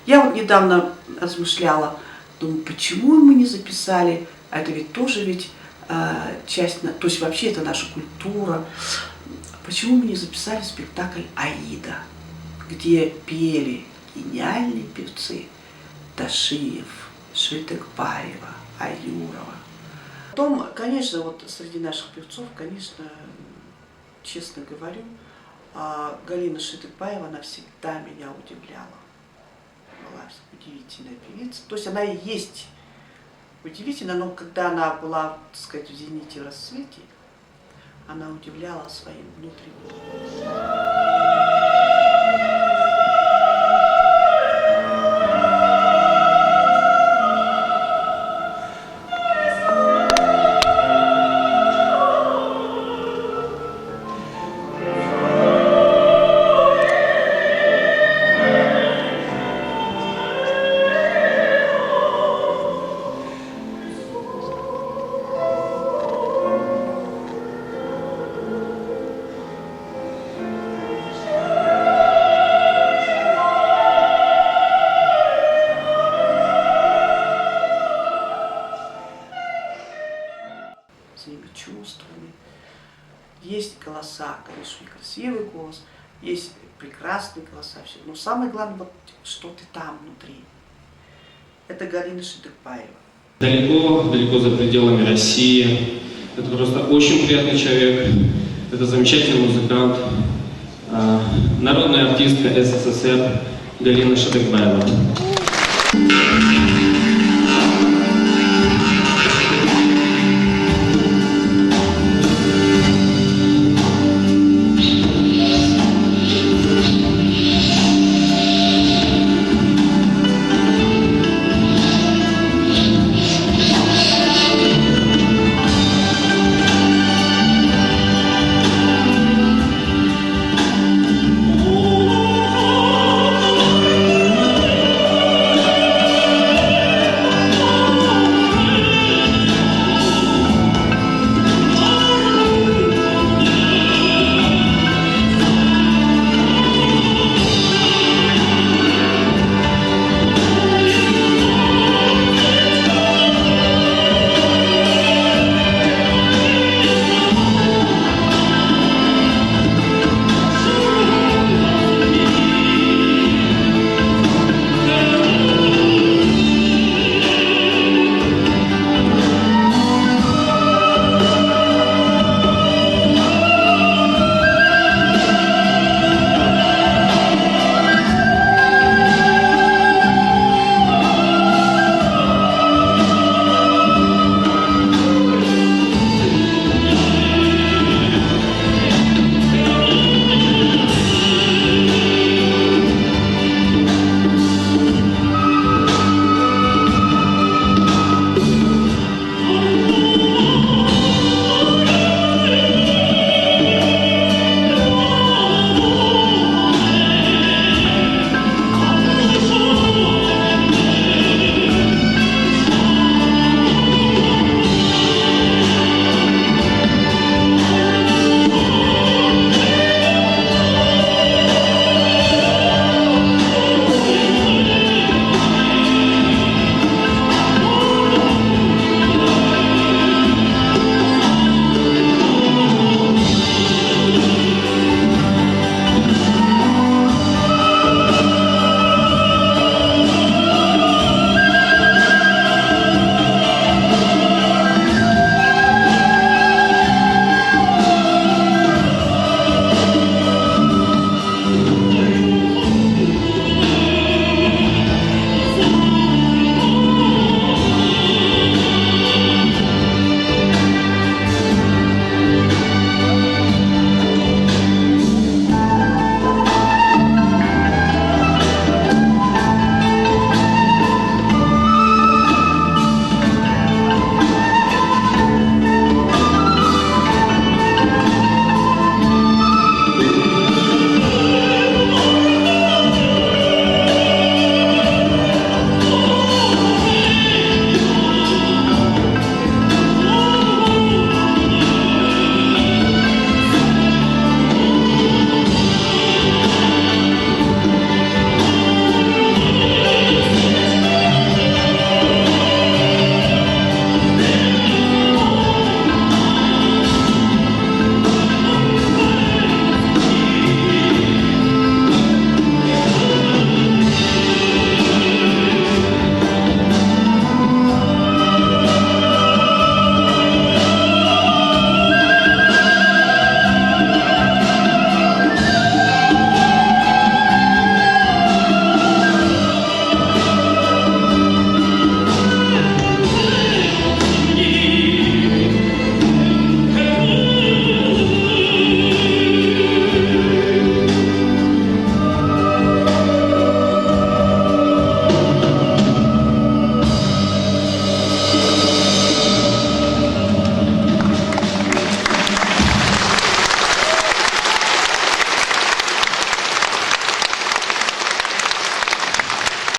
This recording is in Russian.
Я вот недавно размышляла, думаю, почему мы не записали, а это ведь тоже ведь часть, то есть вообще это наша культура, почему мы не записали спектакль «Аида», где пели гениальные певцы Ташиев, Швитекбаева, Аюрова. Потом, конечно, вот среди наших певцов, конечно, честно говорю, Галина Швитекбаева, она всегда меня удивляла. Была удивительная певица. То есть она и есть удивительная, но когда она была, так сказать, в зените, в расцвете, она удивляла своим внутренним. Своими чувствами. Есть голоса, конечно, и красивый голос, есть прекрасные голоса, все. Но самое главное, вот что ты там внутри. Это Галина Швитекбаева. Далеко, далеко за пределами России. Это просто очень приятный человек. Это замечательный музыкант, народная артистка СССР Галина Швитекбаева.